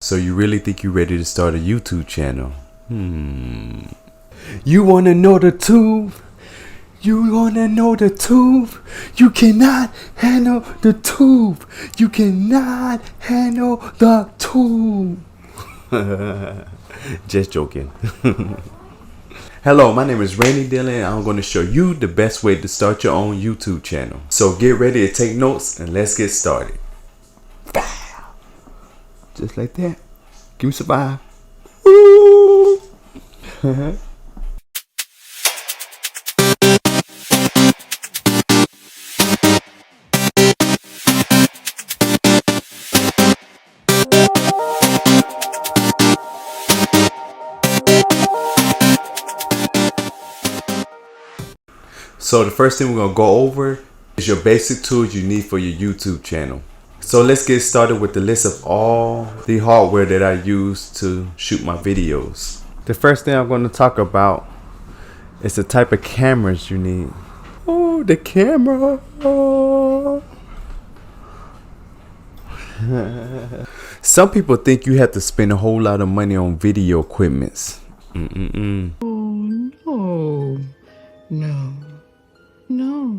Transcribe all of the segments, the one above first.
So you really think you're ready to start a YouTube channel? You wanna know the truth? You wanna know the truth? You cannot handle the truth. You cannot handle the truth. Just joking. Hello, my name is Dillon, and I'm going to show you the best way to start your own YouTube channel. So get ready to take notes and let's get started. Just like that. Give me some vibe. Woo! So the first thing we're going to go over is your basic tools you need for your YouTube channel. So let's get started with the list of all the hardware that I use to shoot my videos. The first thing I'm going to talk about is the type of cameras you need. Oh, the camera. Oh. Some people think you have to spend a whole lot of money on video equipments. Oh, no. No. No.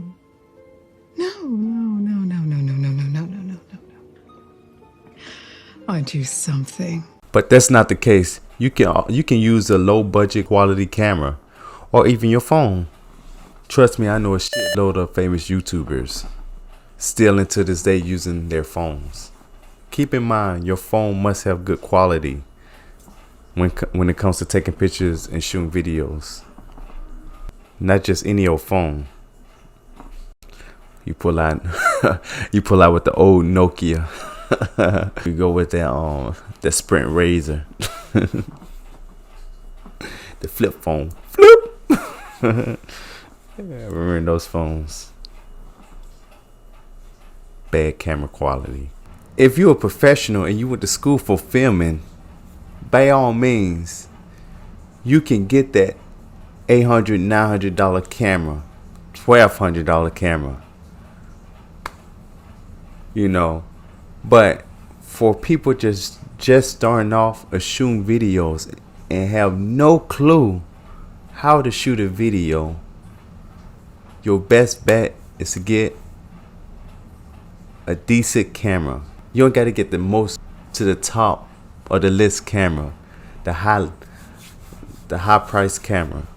No, no, no, no, no, no, no, no, no, no, no, no. I do something. But that's not the case. You can use a low budget quality camera or even your phone. Trust me, I know a shitload of famous YouTubers still into this day using their phones. Keep in mind, your phone must have good quality when it comes to taking pictures and shooting videos. Not just any old phone. You pull out with the old Nokia. You go with that the Sprint Razor. The flip phone. Flip. Yeah, remember those phones. Bad camera quality. If you're a professional and you went to school for filming, by all means, you can get that $800, $900 camera, $1,200 camera. You know, but for people just starting off or shooting videos and have no clue how to shoot a video, your best bet is to get a decent camera. You don't got to get the most to the top of the list camera, the high price camera.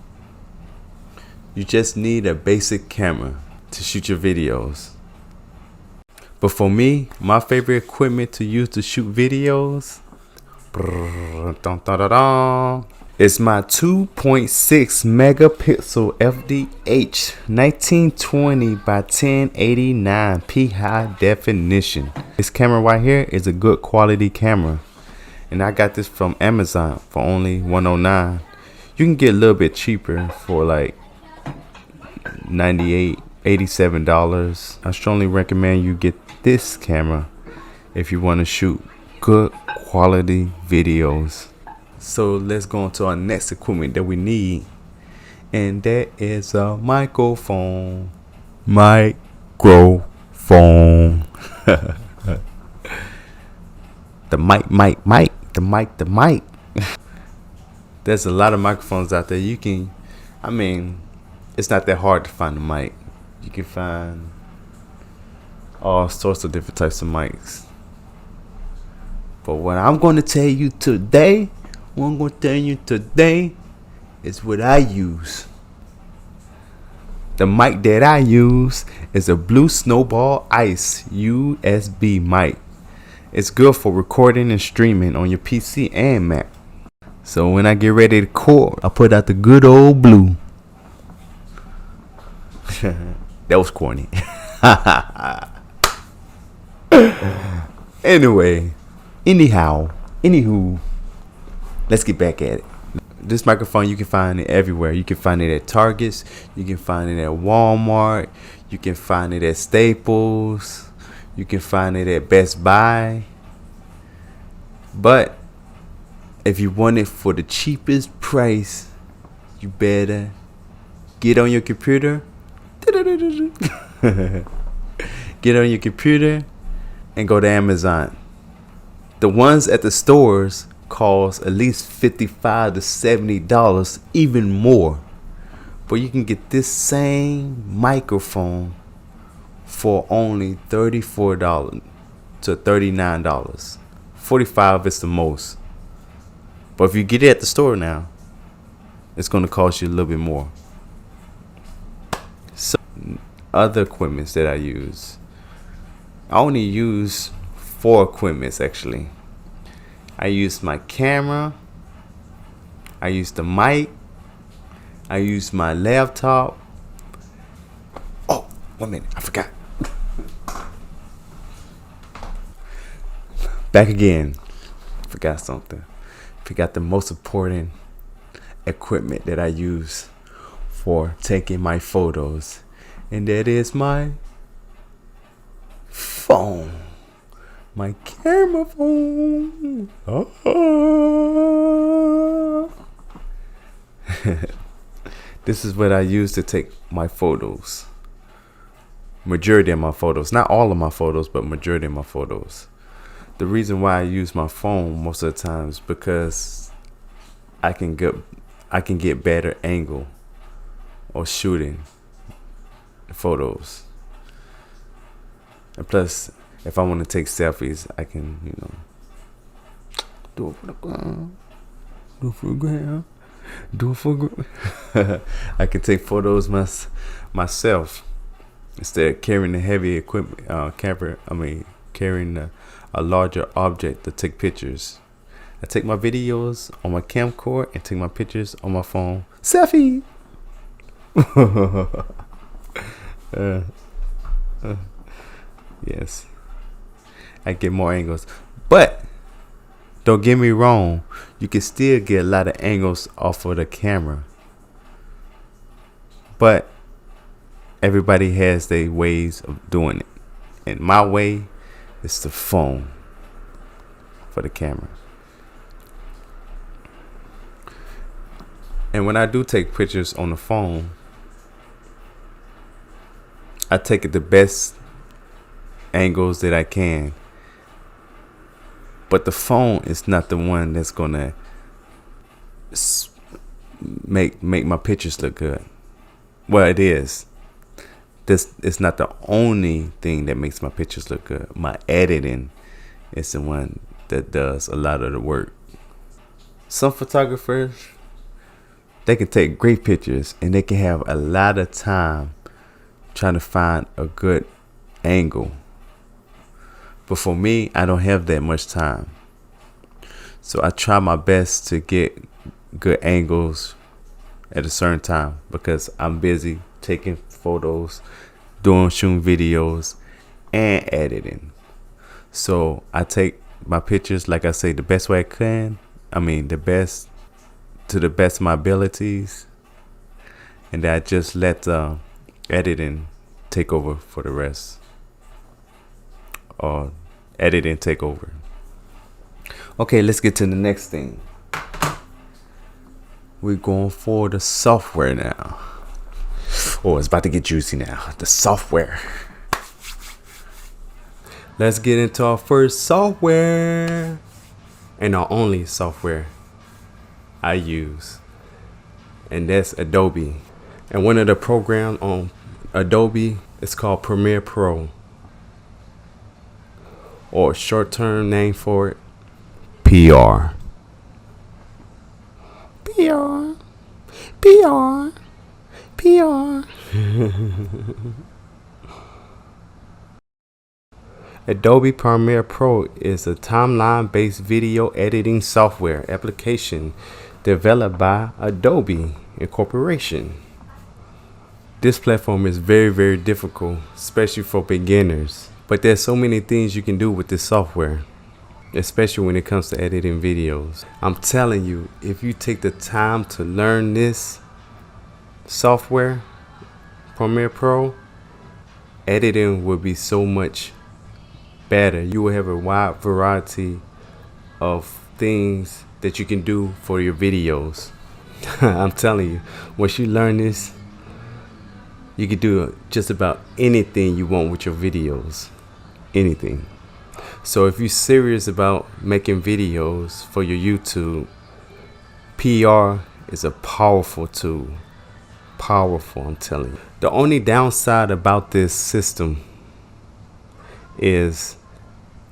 You just need a basic camera to shoot your videos. But for me, my favorite equipment to use to shoot videos is my 2.6 megapixel FDH 1920 by 1089p high definition. This camera right here is a good quality camera, and I got this from Amazon for only $109. You can get a little bit cheaper for like $98, $87. I strongly recommend you get this camera if you want to shoot good quality videos. So let's go on to our next equipment that we need, and that is a microphone. The mic. There's a lot of microphones out there. It's not that hard to find a mic. You can find all sorts of different types of mics. But what I'm going to tell you today is what I use. The mic that I use is a Blue Snowball Ice USB mic. It's good for recording and streaming on your PC and Mac. So when I get ready to record, I put out the good old blue. That was corny. Anywho, let's get back at it. This microphone, you can find it everywhere. You can find it at Targets. You can find it at Walmart. You can find it at Staples. You can find it at Best Buy. But if you want it for the cheapest price, you better get on your computer. Get on your computer and go to Amazon. The ones at the stores cost at least $55 to $70, even more. But you can get this same microphone for only $34 to $39. $45 is the most. But if you get it at the store now, it's going to cost you a little bit more. So other equipments that I use, I only use 4 equipments actually. I use my camera, I use the mic, I use my laptop. Oh, 1 minute, I forgot. Back again. Forgot something. Forgot the most important equipment that I use for taking my photos, and that is my phone. My camera phone. This is what I use to take my photos. Majority of my photos. Not all of my photos, but majority of my photos. The reason why I use my phone most of the times because I can get better angle or shooting photos. And plus, if I want to take selfies, I can, do it for the gram. Do it for the gram. Do it for I can take photos myself instead of carrying the heavy equipment, carrying a larger object to take pictures. I take my videos on my camcorder and take my pictures on my phone. Selfie. Yes, I get more angles, but don't get me wrong, you can still get a lot of angles off of the camera, but everybody has their ways of doing it, and my way is the phone for the camera. And when I do take pictures on the phone, I take it the best angles that I can. But the phone is not the one that's gonna make my pictures look good. Well, it is. This is not the only thing that makes my pictures look good. My editing is the one that does a lot of the work. Some photographers, they can take great pictures and they can have a lot of time trying to find a good angle. But for me, I don't have that much time. So I try my best to get good angles at a certain time because I'm busy taking photos, shooting videos, and editing. So I take my pictures, like I say, the best way I can. To the best of my abilities. And I just let editing take over for the rest. Or editing take over. Okay, let's get to the next thing. We're going for the software now. Oh, it's about to get juicy now. The software. Let's get into our first software. And our only software I use. And that's Adobe. And one of the programs on Adobe is called Premiere Pro. Or short-term name for it, PR. PR. PR. PR. Adobe Premiere Pro is a timeline-based video editing software application developed by Adobe Incorporation. This platform is very, very difficult, especially for beginners. But there's so many things you can do with this software, especially when it comes to editing videos. I'm telling you, if you take the time to learn this software, Premiere Pro, editing will be so much better. You will have a wide variety of things that you can do for your videos. I'm telling you, once you learn this, you can do just about anything you want with your videos. Anything. So if you're serious about making videos for your YouTube, PR is a powerful tool. Powerful, I'm telling you. The only downside about this system is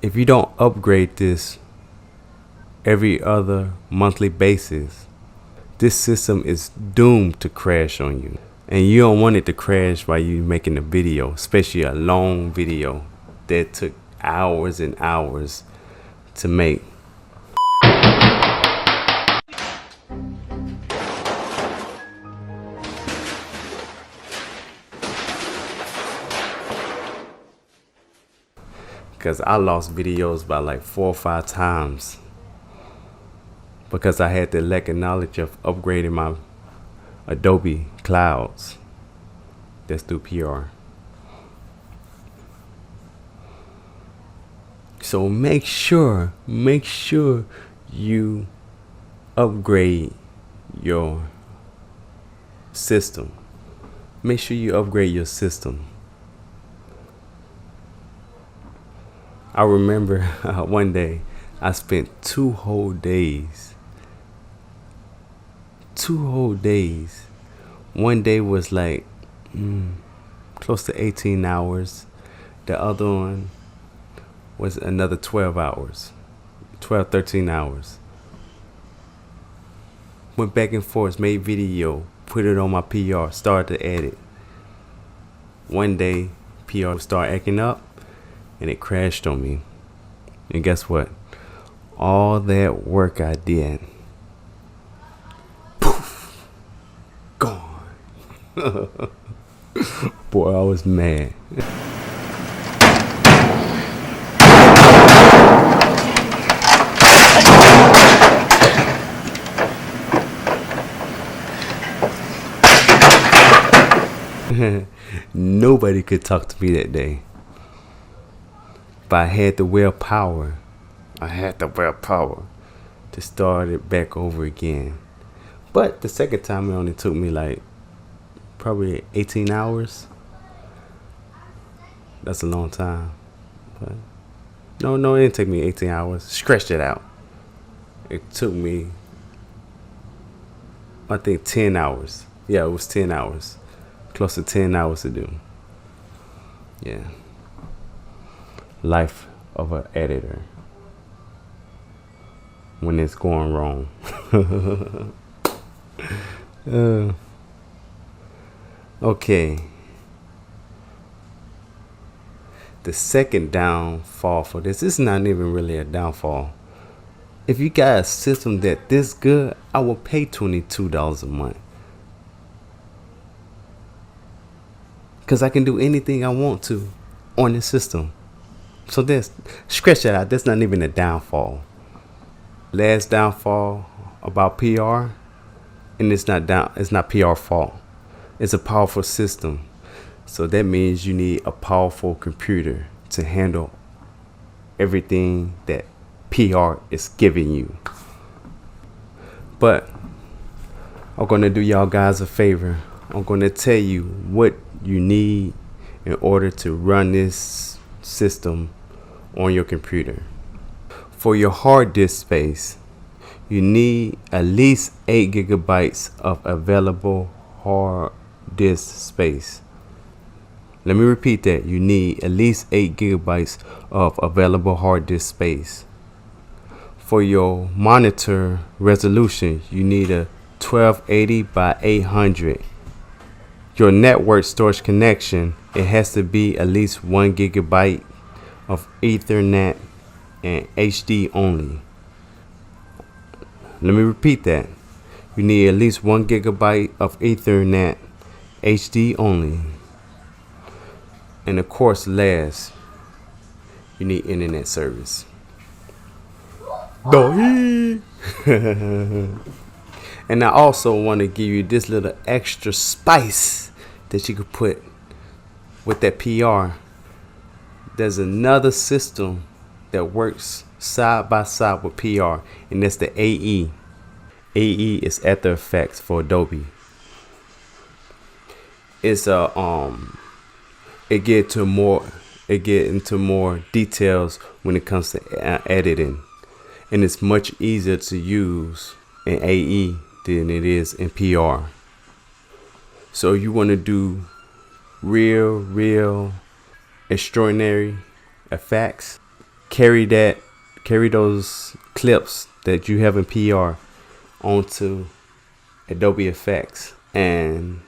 if you don't upgrade this every other monthly basis, this system is doomed to crash on you. And you don't want it to crash while you're making a video, especially a long video that took hours and hours to make. Because I lost videos by like 4 or 5 times because I had the lack of knowledge of upgrading my Adobe clouds. That's through PR. So make sure you upgrade your system. Make sure you upgrade your system. I remember one day I spent 2 whole days. 2 whole days. One day was like close to 18 hours. The other one was another 12 hours. 12, 13 hours. Went back and forth, made video, put it on my PR, started to edit. One day, PR started acting up and it crashed on me. And guess what? All that work I did, poof, gone. Boy, I was mad. Nobody could talk to me that day. But I had the willpower. To start it back over again. But the second time it only took me like probably 18 hours. That's a long time. But no, it didn't take me 18 hours. Scratch it out. It took me, I think, 10 hours. Yeah, it was 10 hours. Close to 10 hours to do. Yeah. Life of an editor when it's going wrong. Okay. The second downfall for this is not even really a downfall. If you got a system that this good, I will pay $22 a month. Because I can do anything I want to on this system. So this, scratch that out. That's not even a downfall. Last downfall about PR, and it's not PR fault. It's a powerful system. So that means you need a powerful computer to handle everything that PR is giving you. But I'm gonna do y'all guys a favor. I'm gonna tell you what you need in order to run this system on your computer. For your hard disk space, you need at least 8 gigabytes of available hard disk space. Let me repeat that. You need at least 8 gigabytes of available hard disk space. For your monitor resolution, you need a 1280 by 800. Your network storage connection, it has to be at least 1 gigabyte of Ethernet and HD only. Let me repeat that. You need at least 1 gigabyte of Ethernet, HD only. And of course, last, you need internet service. And I also want to give you this little extra spice that you could put with that PR. There's another system that works side by side with PR, and that's the AE. AE is After Effects for Adobe. It's a it it get into more details when it comes to editing, and it's much easier to use in AE than it is in PR. So you want to do real extraordinary effects, carry those clips that you have in PR onto Adobe Effects, and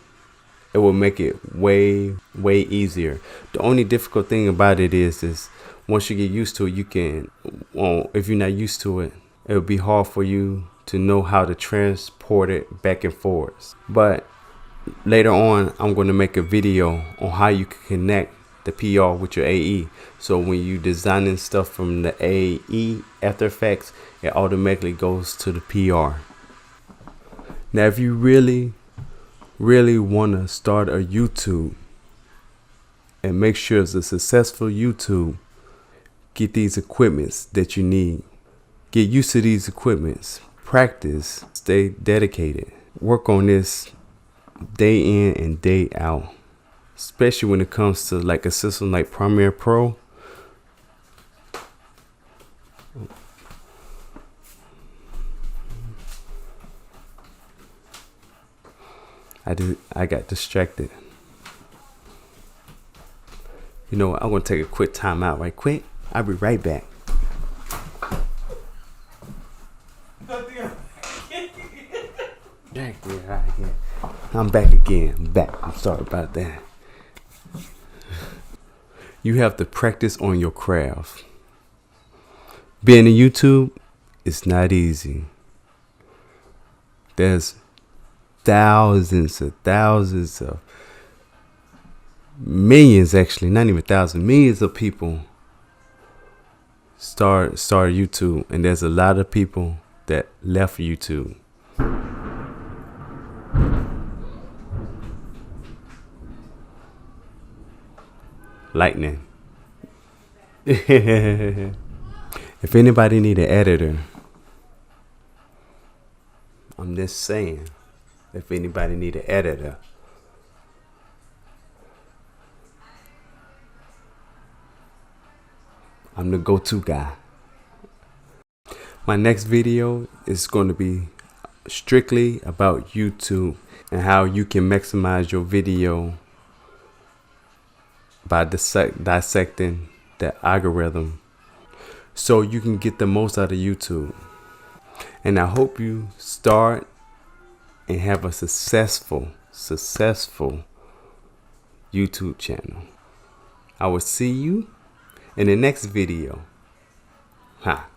it will make it way easier. The only difficult thing about it is once you get used to it, you can, well, if you're not used to it, it will be hard for you to know how to transport it back and forth. But later on, I'm going to make a video on how you can connect the PR with your AE. So when you designing stuff from the AE After Effects, it automatically goes to the PR. Now, if you really want to start a YouTube and make sure it's a successful YouTube, get these equipments that you need. Get used to these equipments. Practice. Stay dedicated. Work on this day in and day out. Especially when it comes to like a system like Premiere Pro. I got distracted. You know what? I'm gonna take a quick time out right quick. I'll be right back. I'm back again. I'm back. I'm sorry about that. You have to practice on your craft. Being on YouTube is not easy. There's thousands of millions, actually, not even thousands, millions of people start YouTube, and there's a lot of people that left YouTube. Lightning. If anybody need an editor, I'm just saying, if anybody need an editor, I'm the go-to guy. My next video is going to be strictly about YouTube and how you can maximize your video by dissecting the algorithm so you can get the most out of YouTube. And I hope you start and have a successful YouTube channel. I will see you in the next video. Ha.